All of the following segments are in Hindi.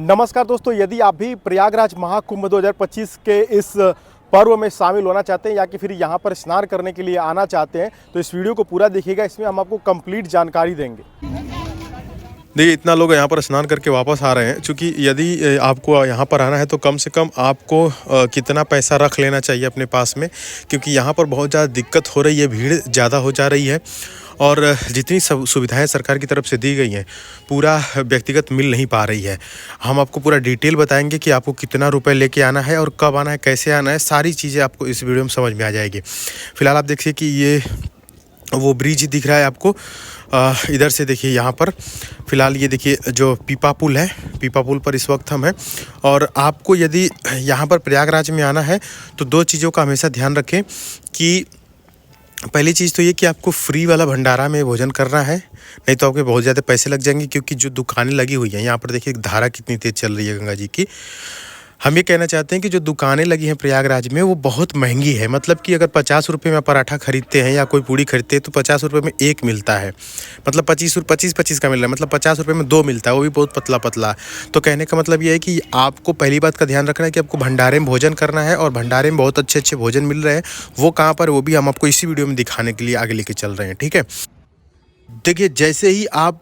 नमस्कार दोस्तों, यदि आप भी प्रयागराज महाकुंभ 2025 के इस पर्व में शामिल होना चाहते हैं या कि फिर यहाँ पर स्नान करने के लिए आना चाहते हैं तो इस वीडियो को पूरा देखिएगा। इसमें हम आपको कंप्लीट जानकारी देंगे। देखिए, इतना लोग यहाँ पर स्नान करके वापस आ रहे हैं। क्योंकि यदि आपको यहाँ पर आना है तो कम से कम आपको कितना पैसा रख लेना चाहिए अपने पास में, क्योंकि यहाँ पर बहुत ज़्यादा दिक्कत हो रही है, भीड़ ज़्यादा हो जा रही है और जितनी सब सुविधाएं सरकार की तरफ से दी गई हैं पूरा व्यक्तिगत मिल नहीं पा रही है। हम आपको पूरा डिटेल बताएंगे कि आपको कितना रुपए लेके आना है और कब आना है, कैसे आना है, सारी चीज़ें आपको इस वीडियो में समझ में आ जाएगी। फिलहाल आप देखिए कि ये वो ब्रिज दिख रहा है आपको, इधर से देखिए। यहाँ पर फ़िलहाल ये देखिए जो पीपा पुल है, पीपा पुल पर इस वक्त हम हैं। और आपको यदि यहाँ पर प्रयागराज में आना है तो दो चीज़ों का हमेशा ध्यान रखें कि पहली चीज़ तो ये कि आपको फ्री वाला भंडारा में भोजन करना है, नहीं तो आपके बहुत ज़्यादा पैसे लग जाएंगे। क्योंकि जो दुकानें लगी हुई हैं यहाँ पर देखिए, धारा कितनी तेज़ चल रही है गंगा जी की। हम ये कहना चाहते हैं कि जो दुकानें लगी हैं प्रयागराज में वो बहुत महंगी है। मतलब कि अगर 50 रुपये में पराठा खरीदते हैं या कोई पूड़ी खरीदते हैं तो 50 रुपये में एक मिलता है, मतलब 25 का मिल रहा है, मतलब 50 रुपये में दो मिलता है, वो भी बहुत पतला पतला। तो कहने का मतलब ये है कि आपको पहली बात का ध्यान रखना है कि आपको भंडारे में भोजन करना है, और भंडारे में बहुत अच्छे अच्छे भोजन मिल रहे हैं। वो कहाँ पर, वो भी हम आपको इसी वीडियो में दिखाने के लिए आगे लेके चल रहे हैं, ठीक है। देखिए, जैसे ही आप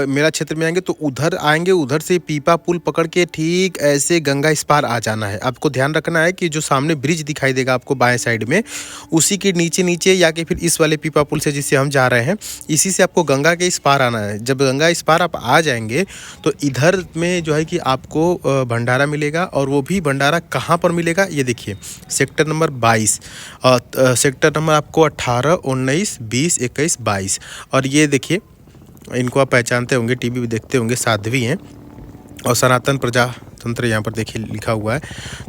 मेरा क्षेत्र में आएंगे तो उधर आएंगे, उधर से पीपा पुल पकड़ के ठीक ऐसे गंगा इस पार आ जाना है। आपको ध्यान रखना है कि जो सामने ब्रिज दिखाई देगा आपको बाएं साइड में, उसी के नीचे नीचे या कि फिर इस वाले पीपा पुल से जिससे हम जा रहे हैं, इसी से आपको गंगा के इस पार आना है। जब गंगा इस पार आप आ जाएंगे तो इधर में जो है कि आपको भंडारा मिलेगा। और वो भी भंडारा कहाँ पर मिलेगा, ये देखिए, सेक्टर नंबर 22, सेक्टर नंबर आपको 18, 19, 20, 21, 22। और ये देखिए, इनको आप पहचानते होंगे, टीवी भी देखते होंगे, साध्वी हैं और सनातन प्रजातंत्र यहाँ पर देखिए लिखा हुआ है।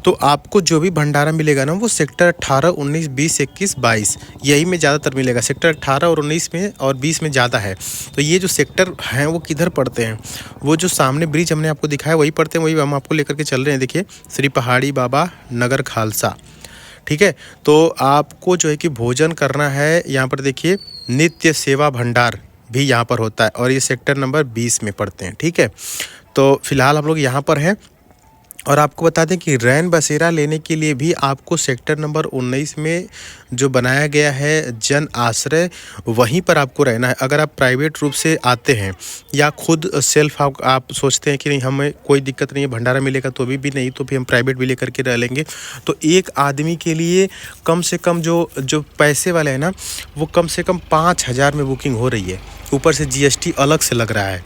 तो आपको जो भी भंडारा मिलेगा ना वो सेक्टर 18, 19, 20, 21, 22 यही में ज़्यादातर मिलेगा। सेक्टर 18 और 19 में और 20 में ज़्यादा है। तो ये जो सेक्टर हैं वो किधर पड़ते हैं, वो जो सामने ब्रिज हमने आपको दिखाया वही पड़ते हैं, वही हम आपको लेकर के चल रहे हैं। देखिए, श्री पहाड़ी बाबा नगर खालसा, ठीक है। तो आपको जो है कि भोजन करना है। यहाँ पर देखिए नित्य सेवा भंडार भी यहाँ पर होता है और ये सेक्टर नंबर 20 में पड़ते हैं, ठीक है। तो फिलहाल हम लोग यहाँ पर हैं। और आपको बता दें कि रैन बसेरा लेने के लिए भी आपको सेक्टर नंबर 19 में जो बनाया गया है जन आश्रय, वहीं पर आपको रहना है। अगर आप प्राइवेट रूप से आते हैं या खुद सेल्फ आप सोचते हैं कि नहीं हमें कोई दिक्कत नहीं है, भंडारा मिलेगा तो भी नहीं, तो भी हम प्राइवेट भी लेकर के रह लेंगे, तो एक आदमी के लिए कम से कम जो पैसे वाले हैं ना, वो कम से कम 5,000 में बुकिंग हो रही है। ऊपर से GST अलग से लग रहा है।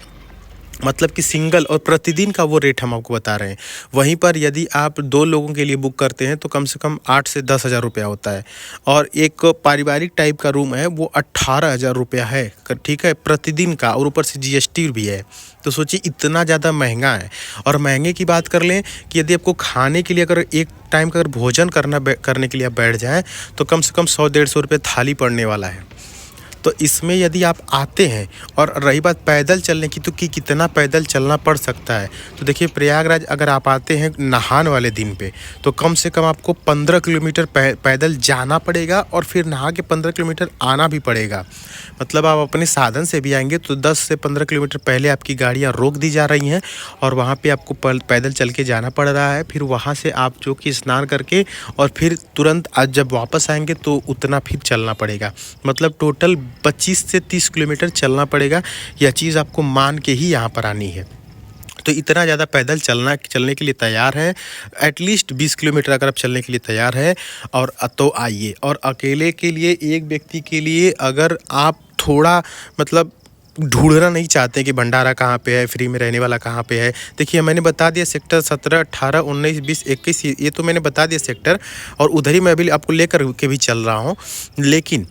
मतलब कि सिंगल और प्रतिदिन का वो रेट हम आपको बता रहे हैं। वहीं पर यदि आप 2 लोगों के लिए बुक करते हैं तो कम से कम 8 से 10 हज़ार रुपया होता है। और एक पारिवारिक टाइप का रूम है वो 18,000 रुपया है, ठीक है, प्रतिदिन का, और ऊपर से GST भी है। तो सोचिए इतना ज़्यादा महंगा है। और महंगे की बात कर लें कि यदि आपको खाने के लिए अगर एक टाइम का अगर भोजन करने के लिए आप बैठ जाएँ तो कम से कम 100-150 रुपये थाली पड़ने वाला है। तो इसमें यदि आप आते हैं, और रही बात पैदल चलने की, तो कितना पैदल चलना पड़ सकता है। तो देखिए, प्रयागराज अगर आप आते हैं नहान वाले दिन पे तो कम से कम आपको 15 किलोमीटर पैदल जाना पड़ेगा और फिर नहा के 15 किलोमीटर आना भी पड़ेगा। मतलब आप अपने साधन से भी आएंगे तो 10 से 15 किलोमीटर पहले आपकी गाड़ियाँ रोक दी जा रही हैं और वहाँ पे आपको पैदल चल के जाना पड़ रहा है। फिर वहाँ से आप जो कि स्नान करके और फिर तुरंत आज जब वापस आएंगे तो उतना फिर चलना पड़ेगा। मतलब टोटल 25 से 30 किलोमीटर चलना पड़ेगा। यह चीज़ आपको मान के ही यहाँ पर आनी है। तो इतना ज़्यादा पैदल चलने के लिए तैयार है, एटलीस्ट 20 किलोमीटर अगर आप चलने के लिए तैयार है और तो आइए। और अकेले के लिए, एक व्यक्ति के लिए अगर आप थोड़ा मतलब ढूंढना नहीं चाहते कि भंडारा कहाँ पे है, फ्री में रहने वाला कहाँ पे है, देखिए मैंने बता दिया सेक्टर 17, 18, 19, 20, 21, ये तो मैंने बता दिया सेक्टर, और उधर ही मैं अभी आपको लेकर के भी चल रहा हूँ। लेकिन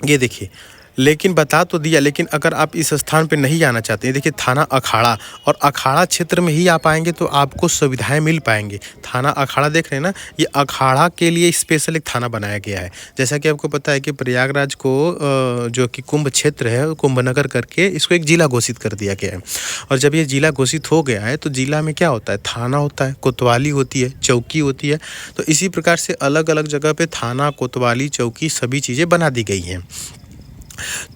ये देखिए, लेकिन बता तो दिया, लेकिन अगर आप इस स्थान पे नहीं आना चाहते हैं, देखिए थाना अखाड़ा, और अखाड़ा क्षेत्र में ही आप आएंगे तो आपको सुविधाएं मिल पाएंगे। थाना अखाड़ा देख रहे हैं ना, ये अखाड़ा के लिए स्पेशल एक थाना बनाया गया है। जैसा कि आपको पता है कि प्रयागराज को जो कि कुंभ क्षेत्र है, कुंभ नगर करके इसको एक जिला घोषित कर दिया गया है। और जब ये जिला घोषित हो गया है तो जिला में क्या होता है, थाना होता है, कोतवाली होती है, चौकी होती है। तो इसी प्रकार से अलग अलग जगह पे थाना, कोतवाली, चौकी सभी चीज़ें बना दी गई हैं।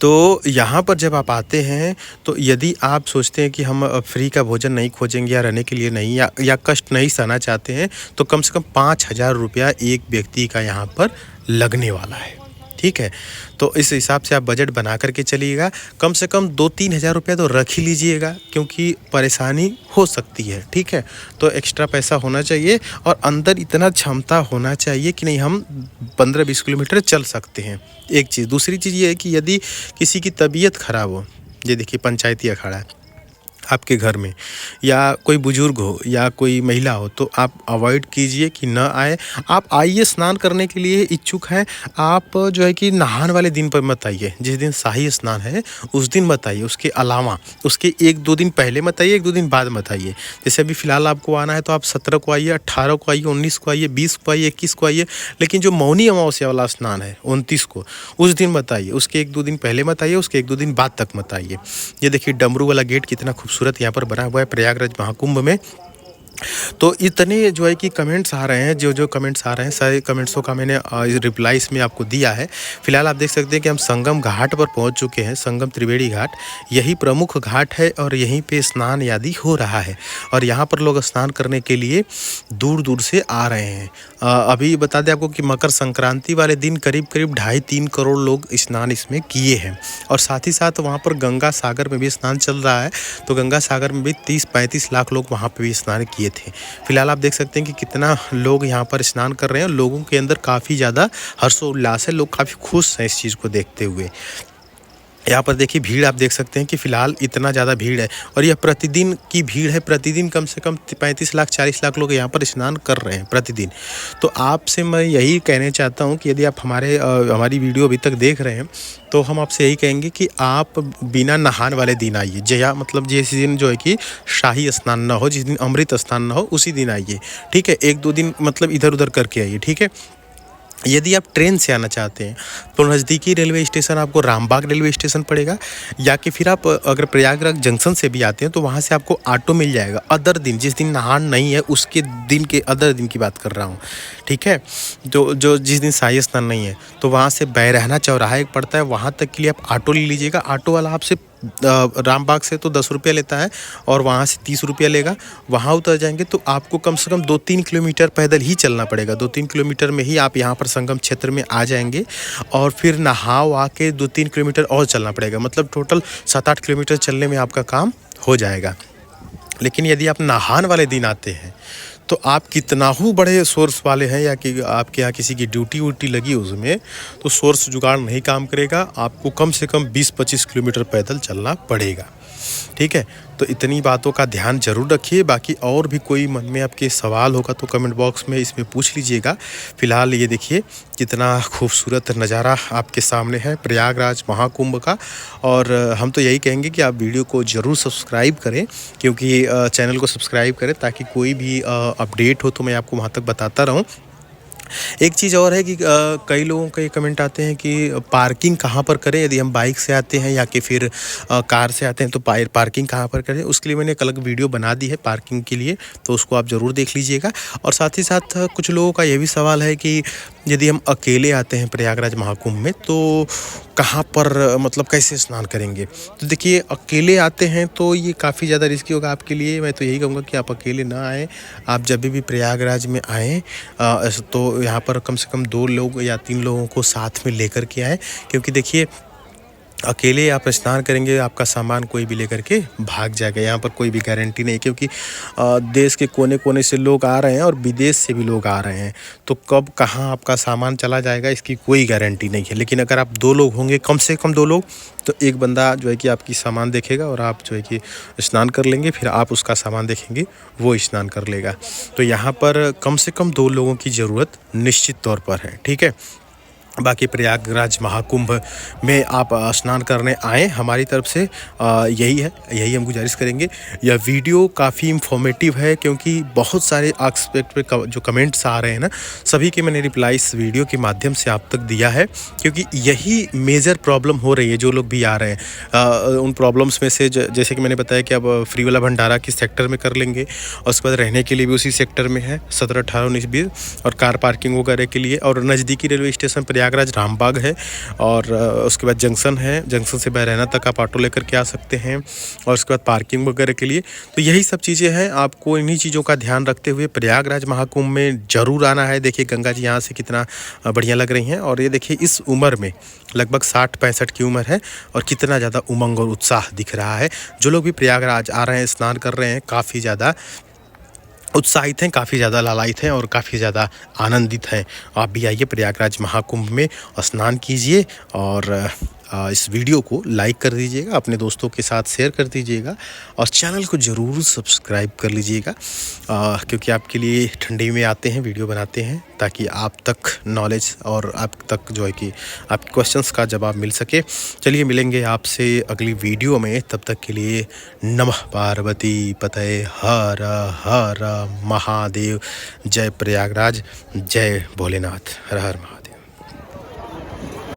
तो यहाँ पर जब आप आते हैं तो यदि आप सोचते हैं कि हम फ्री का भोजन नहीं खोजेंगे या रहने के लिए नहीं या कष्ट नहीं सहना चाहते हैं, तो कम से कम 5,000 रुपया एक व्यक्ति का यहाँ पर लगने वाला है। ठीक है, तो इस हिसाब से आप बजट बना करके चलिएगा। कम से कम 2-3 हज़ार रुपया तो रख ही लीजिएगा, क्योंकि परेशानी हो सकती है। ठीक है, तो एक्स्ट्रा पैसा होना चाहिए और अंदर इतना क्षमता होना चाहिए कि नहीं हम 15-20 किलोमीटर चल सकते हैं। एक चीज़, दूसरी चीज़ ये है कि यदि किसी की तबीयत ख़राब हो, ये देखिए पंचायती अखाड़ा है आपके घर में, या कोई बुजुर्ग हो या कोई महिला हो, तो आप अवॉइड कीजिए कि न आए। आप आइए, स्नान करने के लिए इच्छुक हैं आप, जो है कि नहान वाले दिन पर मत आइए। जिस दिन शाही स्नान है उस दिन मत आइए, उसके अलावा उसके 1-2 दिन पहले मत आइए, 1-2 दिन बाद मत आइए। जैसे अभी फ़िलहाल आपको आना है तो आप 17 को आइए, 18 को आइए, 19 को आइए, 20 को आइए, 21 को आइए। लेकिन जो मौनी अमावस्या वाला स्नान है 29 को, उस दिन मत आइए। उसके 1-2 दिन पहले मत आइए, उसके 1-2 दिन बाद तक मत आइए। ये देखिए डमरू वाला गेट कितना खूबसूरत यहाँ पर बना हुआ है प्रयागराज महाकुंभ में। तो इतने जो है कि कमेंट्स आ रहे हैं, जो कमेंट्स आ रहे हैं सारे कमेंट्सों का मैंने रिप्लाई इसमें आपको दिया है। फिलहाल आप देख सकते हैं कि हम संगम घाट पर पहुंच चुके हैं। संगम त्रिवेणी घाट यही प्रमुख घाट है और यहीं पे स्नान आदि हो रहा है और यहाँ पर लोग स्नान करने के लिए दूर दूर से आ रहे हैं। अभी बता दें आपको कि मकर संक्रांति वाले दिन करीब 2.5-3 करोड़ लोग स्नान इसमें किए हैं और साथ ही साथ वहाँ पर गंगा सागर में भी स्नान चल रहा है। तो गंगा सागर में भी 30-35 लाख लोग वहाँ पर भी स्नान किए थे। फिलहाल आप देख सकते हैं कि कितना लोग यहाँ पर स्नान कर रहे हैं और लोगों के अंदर काफ़ी ज़्यादा हर्षोल्लास है। लोग काफ़ी खुश हैं इस चीज़ को देखते हुए। यहाँ पर देखिए भीड़ आप देख सकते हैं कि फ़िलहाल इतना ज़्यादा भीड़ है और यह प्रतिदिन की भीड़ है। प्रतिदिन कम से कम 35 लाख 40 लाख लोग यहाँ पर स्नान कर रहे हैं प्रतिदिन। तो आपसे मैं यही कहना चाहता हूँ कि यदि आप हमारी वीडियो अभी तक देख रहे हैं तो हम आपसे यही कहेंगे कि आप बिना नहान वाले दिन आइए। जया मतलब जिस दिन जो है कि शाही स्नान ना हो, जिस दिन अमृत स्नान ना हो, उसी दिन आइए। ठीक है, 1-2 दिन मतलब इधर उधर करके आइए। ठीक है, यदि आप ट्रेन से आना चाहते हैं तो नज़दीकी रेलवे स्टेशन आपको रामबाग रेलवे स्टेशन पड़ेगा, या कि फिर आप अगर प्रयागराज जंक्शन से भी आते हैं तो वहाँ से आपको ऑटो मिल जाएगा। अदर दिन, जिस दिन नहान नहीं है उसके दिन के अदर दिन की बात कर रहा हूँ। ठीक है, जो जिस दिन शाही स्नान नहीं है तो वहाँ से बैरहना चौराहा एक पड़ता है, वहाँ तक के लिए आप ऑटो ले लीजिएगा। ऑटो वाला आपसे रामबाग से तो 10 रुपया लेता है और वहाँ से 30 रुपया लेगा। वहाँ उतर जाएंगे तो आपको कम से कम 2-3 किलोमीटर पैदल ही चलना पड़ेगा। 2-3 किलोमीटर में ही आप यहाँ पर संगम क्षेत्र में आ जाएंगे और फिर नहा वहा के 2-3 किलोमीटर और चलना पड़ेगा। मतलब टोटल 7-8 किलोमीटर चलने में आपका काम हो जाएगा। लेकिन यदि आप नहान वाले दिन आते हैं तो आप कितना ही बड़े सोर्स वाले हैं या कि आपके यहाँ किसी की ड्यूटी वूटी लगी उसमें, तो सोर्स जुगाड़ नहीं काम करेगा। आपको कम से कम 20-25 किलोमीटर पैदल चलना पड़ेगा। ठीक है, तो इतनी बातों का ध्यान जरूर रखिए। बाकी और भी कोई मन में आपके सवाल होगा तो कमेंट बॉक्स में इसमें पूछ लीजिएगा। फिलहाल ये देखिए कितना खूबसूरत नज़ारा आपके सामने है प्रयागराज महाकुंभ का। और हम तो यही कहेंगे कि आप वीडियो को ज़रूर सब्सक्राइब करें, क्योंकि चैनल को सब्सक्राइब करें ताकि कोई भी अपडेट हो तो मैं आपको वहाँ तक बताता रहूँ। एक चीज़ और है कि कई लोगों का ये कमेंट आते हैं कि पार्किंग कहाँ पर करें यदि हम बाइक से आते हैं या कि फिर कार से आते हैं तो पार्किंग कहाँ पर करें। उसके लिए मैंने एक अलग वीडियो बना दी है पार्किंग के लिए, तो उसको आप ज़रूर देख लीजिएगा। और साथ ही साथ कुछ लोगों का ये भी सवाल है कि यदि हम अकेले आते हैं प्रयागराज महाकुंभ में तो कहाँ पर मतलब कैसे स्नान करेंगे। तो देखिए अकेले आते हैं तो ये काफ़ी ज़्यादा रिस्की होगा आपके लिए। मैं तो यही कहूँगा कि आप अकेले ना आएँ। आप जब भी प्रयागराज में आएँ तो यहाँ पर कम से कम 2 लोग या 3 लोगों को साथ में लेकर के आएँ, क्योंकि देखिए अकेले आप स्नान करेंगे आपका सामान कोई भी लेकर के भाग जाएगा। यहाँ पर कोई भी गारंटी नहीं, क्योंकि देश के कोने कोने से लोग आ रहे हैं और विदेश से भी लोग आ रहे हैं। तो कब कहाँ आपका सामान चला जाएगा इसकी कोई गारंटी नहीं है। लेकिन अगर आप 2 लोग होंगे, कम से कम 2 लोग, तो एक बंदा जो है कि आपकी सामान देखेगा और आप जो है कि स्नान कर लेंगे, फिर आप उसका सामान देखेंगे वो स्नान कर लेगा। तो यहाँ पर कम से कम 2 लोगों की ज़रूरत निश्चित तौर पर है। ठीक है, बाकी प्रयागराज महाकुंभ में आप स्नान करने आएँ, हमारी तरफ से यही हम गुजारिश करेंगे। यह वीडियो काफ़ी इंफॉर्मेटिव है, क्योंकि बहुत सारे एस्पेक्ट पे जो कमेंट्स आ रहे हैं ना, सभी के मैंने रिप्लाई इस वीडियो के माध्यम से आप तक दिया है। क्योंकि यही मेजर प्रॉब्लम हो रही है। जो लोग भी आ रहे हैं उन प्रॉब्लम्स में से जैसे कि मैंने बताया कि अब फ्री वाला भंडारा किस सेक्टर में कर लेंगे, और उसके बाद रहने के लिए भी उसी सेक्टर में है 17, 18, 19, 20, और कार पार्किंग वगैरह के लिए। और नज़दीकी रेलवे स्टेशन प्रयागराज प्रयागराज रामबाग है और उसके बाद जंक्शन है, जंक्शन से बैरैना तक आप ऑटो लेकर के आ सकते हैं और उसके बाद पार्किंग वगैरह के लिए। तो यही सब चीज़ें हैं, आपको इन्हीं चीज़ों का ध्यान रखते हुए प्रयागराज महाकुंभ में ज़रूर आना है। देखिए गंगा जी यहाँ से कितना बढ़िया लग रही हैं और ये देखिए इस उम्र में लगभग 60-65 की उम्र है और कितना ज़्यादा उमंग और उत्साह दिख रहा है। जो लोग भी प्रयागराज आ रहे हैं, स्नान कर रहे हैं, काफ़ी ज़्यादा उत्साहित हैं, काफ़ी ज़्यादा लालायित हैं और काफ़ी ज़्यादा आनंदित हैं। आप भी आइए प्रयागराज महाकुंभ में स्नान कीजिए और इस वीडियो को लाइक कर दीजिएगा, अपने दोस्तों के साथ शेयर कर दीजिएगा और चैनल को ज़रूर सब्सक्राइब कर लीजिएगा, क्योंकि आपके लिए ठंडी में आते हैं, वीडियो बनाते हैं ताकि आप तक नॉलेज और आप तक जो है कि आपके क्वेश्चंस का जवाब मिल सके। चलिए मिलेंगे आपसे अगली वीडियो में, तब तक के लिए नमः पार्वती पतये हर हर महादेव। जय प्रयागराज, जय भोलेनाथ, हर हर महादेव।